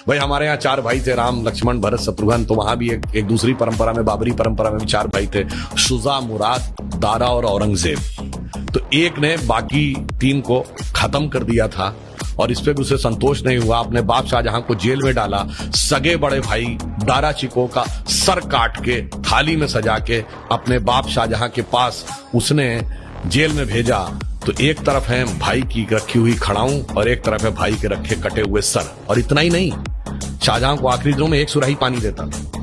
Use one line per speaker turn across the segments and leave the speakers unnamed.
भाई हमारे यहाँ 4 भाई थे, राम लक्ष्मण भरत शत्रुघ्न। तो वहां भी एक दूसरी परंपरा में, बाबरी परंपरा में भी 4 भाई थे, शुजा, मुराद, दारा और औरंगजेब। तो एक ने बाकी 3 को खत्म कर दिया था और इस पे भी उसे संतोष नहीं हुआ। अपने बाप शाहजहां को जेल में डाला। सगे बड़े भाई दारा चिको का सर काट के थाली में सजा के अपने बाप शाहजहां के पास उसने जेल में भेजा। तो एक तरफ है भाई की रखी हुई खड़ाऊं और एक तरफ है भाई के रखे कटे हुए सर। और इतना ही नहीं, शाहजहां को आखिरी दिनों में 1 सुराही पानी देता था।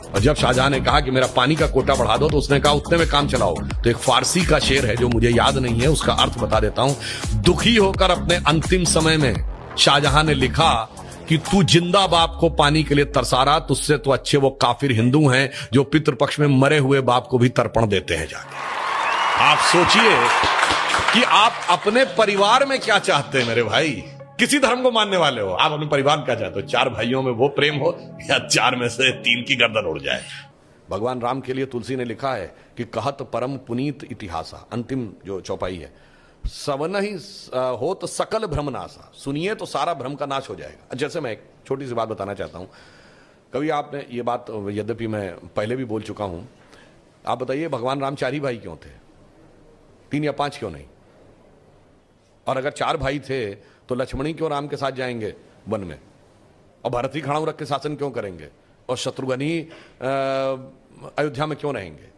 और जब शाहजहां ने कहा कि मेरा पानी का कोटा बढ़ा दो, तो उसने कहा उतने में काम चलाओ। तो एक फारसी का शेर है जो मुझे याद नहीं है, उसका अर्थ बता देता हूं। दुखी होकर अपने अंतिम समय में शाहजहां ने लिखा कि तू जिंदा बाप को पानी के लिए तरसा रहा, तुझसे तो अच्छे वो काफिर हिंदू हैं जो पितृपक्ष में मरे हुए बाप को भी तर्पण देते हैं जाके। आप सोचिए कि आप अपने परिवार में क्या चाहते हैं मेरे भाई। किसी धर्म को मानने वाले हो, आप अपने परिवार में क्या चाहते हो? 4 भाइयों में वो प्रेम हो या 4 में से 3 की गर्दन उड़ जाए। भगवान राम के लिए तुलसी ने लिखा है कि कहत परम पुनीत इतिहासा, अंतिम जो चौपाई है, सवन ही हो तो सकल भ्रम नासा, सुनिए तो सारा भ्रम का नाश हो जाएगा। जैसे मैं एक छोटी सी बात बताना चाहता हूं। कभी आपने ये बात, यद्यपि मैं पहले भी बोल चुका हूं, आप बताइए भगवान राम 4 ही भाई क्यों थे? 3 या 5 क्यों नहीं? और अगर 4 भाई थे तो लक्ष्मण ही क्यों राम के साथ जाएंगे वन में, और भरत ही खड़ाऊ रख के शासन क्यों करेंगे, और शत्रुघ्न ही अयोध्या में क्यों रहेंगे?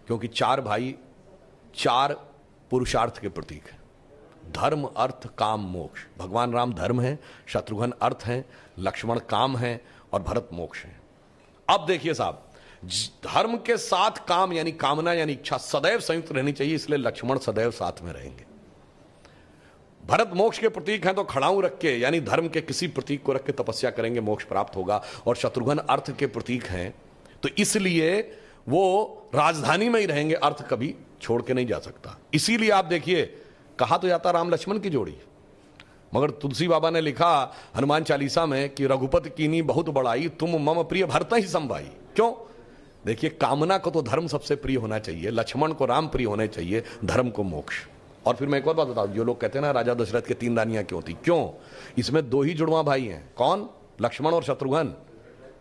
क्योंकि 4 भाई 4 पुरुषार्थ के प्रतीक हैं। धर्म, अर्थ, काम, मोक्ष। भगवान राम धर्म है, शत्रुघ्न अर्थ है, लक्ष्मण काम है और भरत मोक्ष है। अब देखिए साहब, धर्म के साथ काम यानी कामना यानी इच्छा सदैव संयुक्त रहनी चाहिए, इसलिए लक्ष्मण सदैव साथ में रहेंगे। भरत मोक्ष के प्रतीक हैं तो खड़ाऊ रख के यानी धर्म के किसी प्रतीक को रख के तपस्या करेंगे, मोक्ष प्राप्त होगा। और शत्रुघ्न अर्थ के प्रतीक हैं तो इसलिए वो राजधानी में ही रहेंगे, अर्थ कभी छोड़ के नहीं जा सकता। इसीलिए आप देखिए, कहा तो जाता राम लक्ष्मण की जोड़ी, मगर तुलसी बाबा ने लिखा हनुमान चालीसा में कि रघुपति कीनी बहुत बड़ाई, तुम मम प्रिय भरत ही संभाई। क्यों? देखिए, कामना को तो धर्म सबसे प्रिय होना चाहिए, लक्ष्मण को राम प्रिय होने चाहिए, धर्म को मोक्ष। और फिर मैं एक और बात बताऊं, जो लोग कहते हैं ना राजा दशरथ के 3 रानियां क्यों थी, क्यों? इसमें 2 ही जुड़वा भाई हैं। कौन? लक्ष्मण और शत्रुघ्न।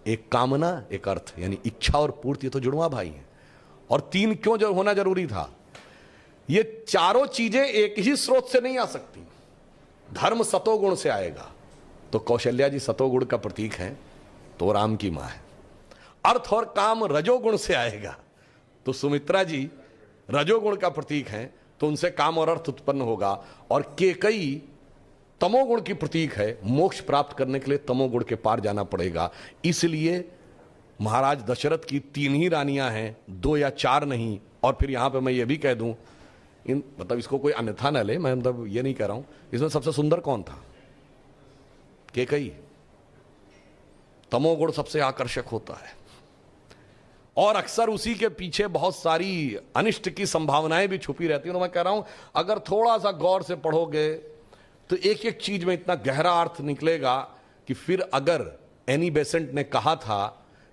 एक कामना, एक अर्थ, यानी इच्छा और पूर्ति, तो जुड़वा भाई हैं। और 3 क्यों जो होना जरूरी था? ये चारों चीजें एक ही स्रोत से नहीं आ सकती। धर्म सतोगुण से आएगा, तो कौशल्या जी सतोगुण का प्रतीक है, तो राम की मां है। अर्थ और काम रजोगुण से आएगा, तो सुमित्रा जी रजोगुण का प्रतीक है, तो उनसे काम और अर्थ उत्पन्न होगा। और केकई तमोगुण की प्रतीक है, मोक्ष प्राप्त करने के लिए तमोगुण के पार जाना पड़ेगा। इसलिए महाराज दशरथ की 3 ही रानियां हैं, 2 या 4 नहीं। और फिर यहां पे मैं ये भी कह दूं, मतलब इसको कोई अन्यथा न ले, मैं मतलब ये नहीं कह रहा हूं, इसमें सबसे सुंदर कौन था? केकई। तमोगुण सबसे आकर्षक होता है और अक्सर उसी के पीछे बहुत सारी अनिष्ट की संभावनाएं भी छुपी रहती हैं। और मैं कह रहा हूं, अगर थोड़ा सा गौर से पढ़ोगे तो एक एक चीज में इतना गहरा अर्थ निकलेगा कि फिर अगर एनी बेसेंट ने कहा था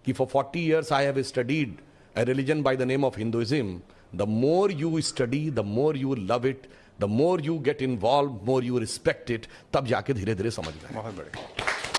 कि for 40 years I have studied a religion by the name of Hinduism, the more you study, the more you love it, the more you get involved, more you respect it, तब जाके धीरे धीरे समझ में।
बहुत बढ़िया।